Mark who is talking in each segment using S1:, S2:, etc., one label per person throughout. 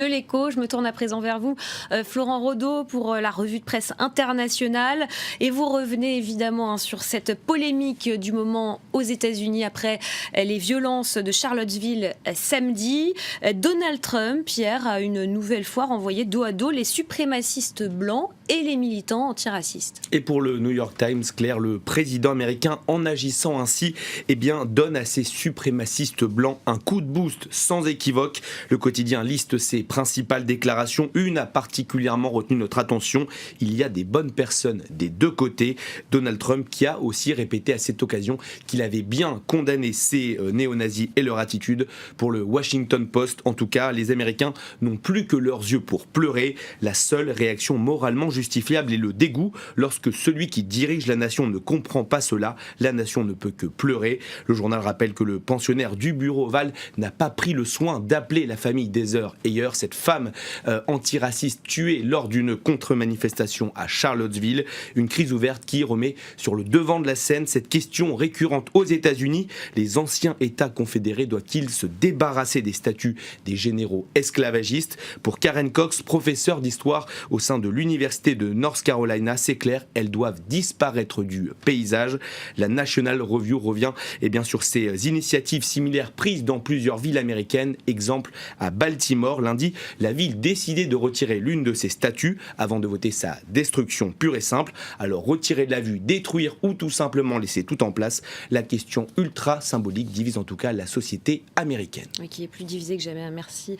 S1: De l'écho, je me tourne à présent vers vous, Florent Rodeau, pour la revue de presse internationale. Et vous revenez évidemment sur cette polémique du moment aux États-Unis après les violences de Charlottesville samedi. Donald Trump, hier, a une nouvelle fois renvoyé dos à dos les suprémacistes blancs et les militants antiracistes.
S2: Et pour le New York Times, Claire, le président américain, en agissant ainsi, donne à ces suprémacistes blancs un coup de boost sans équivoque. Le quotidien liste ses principales déclarations. Une a particulièrement retenu notre attention. Il y a des bonnes personnes des deux côtés. Donald Trump qui a aussi répété à cette occasion qu'il avait bien condamné ces néo-nazis et leur attitude. Pour le Washington Post, en tout cas, les Américains n'ont plus que leurs yeux pour pleurer. La seule réaction moralement justifiable est le dégoût. Lorsque celui qui dirige la nation ne comprend pas cela, la nation ne peut que pleurer. Le journal rappelle que le pensionnaire du bureau ovale n'a pas pris le soin d'appeler la famille d'Heather Heyer, cette femme antiraciste tuée lors d'une contre-manifestation à Charlottesville. Une crise ouverte qui remet sur le devant de la scène cette question récurrente aux États-Unis. Les anciens États confédérés doivent-ils se débarrasser des statuts des généraux esclavagistes? Pour Karen Cox, professeure d'histoire au sein de l'université de North Carolina, c'est clair, elles doivent disparaître du paysage. La National Review revient sur ces initiatives similaires prises dans plusieurs villes américaines. Exemple à Baltimore, lundi, la ville décidait de retirer l'une de ses statues avant de voter sa destruction pure et simple. Alors retirer de la vue, détruire ou tout simplement laisser tout en place, la question ultra symbolique divise en tout cas la société américaine.
S1: Oui, qui est plus divisée que jamais. Merci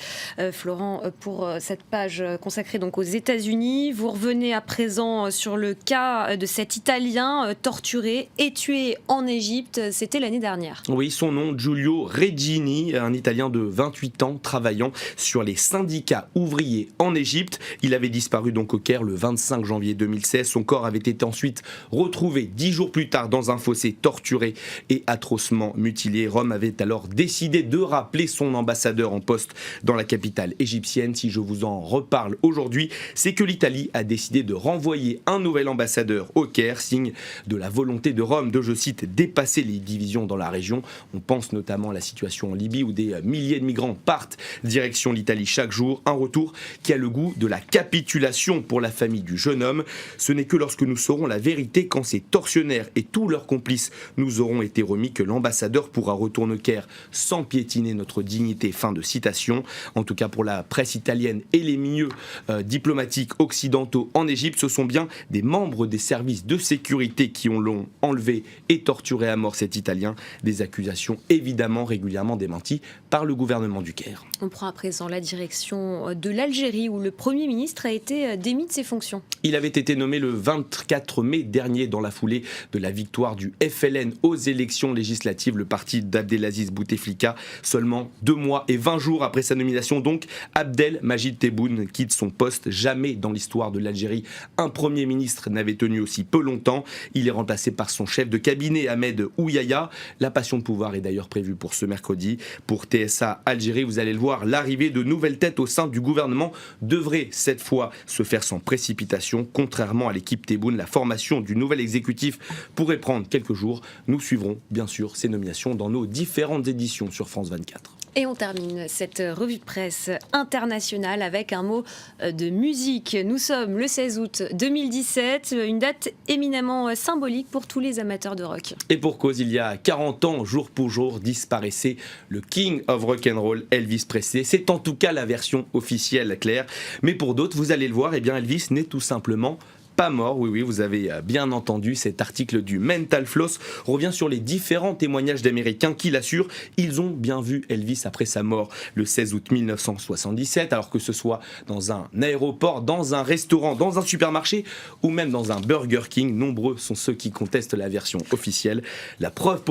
S1: Florent pour cette page consacrée donc aux États-Unis. Vous revenez à présent sur le cas de cet Italien torturé et tué en Égypte. C'était l'année dernière.
S2: Oui, son nom, Giulio Regini, un Italien de 28 ans travaillant sur les syndicats ouvriers en Égypte. Il avait disparu donc au Caire le 25 janvier 2016. Son corps avait été ensuite retrouvé 10 jours plus tard dans un fossé, torturé et atrocement mutilé. Rome avait alors décidé de rappeler son ambassadeur en poste dans la capitale égyptienne. Si je vous en reparle aujourd'hui, c'est que l'Italie a décidé de renvoyer un nouvel ambassadeur au Caire, signe de la volonté de Rome de, je cite, dépasser les divisions dans la région. On pense notamment à la situation en Libye où des milliers de migrants partent direction l'Italie chaque jour. Un retour qui a le goût de la capitulation pour la famille du jeune homme. Ce n'est que lorsque nous saurons la vérité, quand ces tortionnaires et tous leurs complices nous auront été remis, que l'ambassadeur pourra retourner au Caire sans piétiner notre dignité. Fin de citation. En tout cas pour la presse italienne et les milieux diplomatiques occidentaux en Égypte, ce sont bien des membres des services de sécurité qui l'ont enlevé et torturé à mort cet Italien. Des accusations évidemment régulièrement démenties par le gouvernement du Caire.
S1: On prend à présent la direction de l'Algérie où le Premier ministre a été démis de ses fonctions.
S2: Il avait été nommé le 24 mai dernier dans la foulée de la victoire du FLN aux élections législatives, le parti d'Abdelaziz Bouteflika. Seulement 2 mois et 20 jours après sa nomination donc, Abdelmajid Tebboune quitte son poste. Jamais dans l'histoire de l'Algérie, un Premier ministre n'avait tenu aussi peu longtemps. Il est remplacé par son chef de cabinet, Ahmed Ouyaya. La passation de pouvoir est d'ailleurs prévue pour ce mercredi. Pour TSA Algérie, vous allez le voir, l'arrivée de nouvelles têtes au sein du gouvernement devrait cette fois se faire sans précipitation. Contrairement à l'équipe Tebboune, la formation du nouvel exécutif pourrait prendre quelques jours. Nous suivrons bien sûr ces nominations dans nos différentes éditions sur France 24.
S1: Et on termine cette revue de presse internationale avec un mot de musique. Nous sommes le 16 août 2017, une date éminemment symbolique pour tous les amateurs de rock.
S2: Et pour cause, il y a 40 ans, jour pour jour, disparaissait le King of Rock'n'Roll, Elvis Presley. C'est en tout cas la version officielle, Claire. Mais pour d'autres, vous allez le voir, Elvis n'est tout simplement pas mort. Oui, vous avez bien entendu, cet article du Mental Floss revient sur les différents témoignages d'Américains qui l'assurent. Ils ont bien vu Elvis après sa mort le 16 août 1977, alors que ce soit dans un aéroport, dans un restaurant, dans un supermarché ou même dans un Burger King. Nombreux sont ceux qui contestent la version officielle. La preuve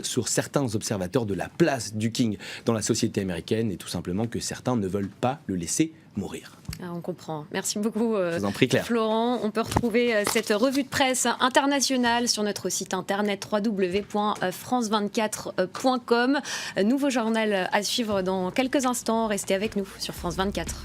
S2: sur certains observateurs de la place du King dans la société américaine est tout simplement que certains ne veulent pas le laisser mourir.
S1: On comprend. Merci beaucoup
S2: Je vous en prie, Claire.
S1: Florent. On peut retrouver cette revue de presse internationale sur notre site internet www.france24.com. Nouveau journal à suivre dans quelques instants. Restez avec nous sur France 24.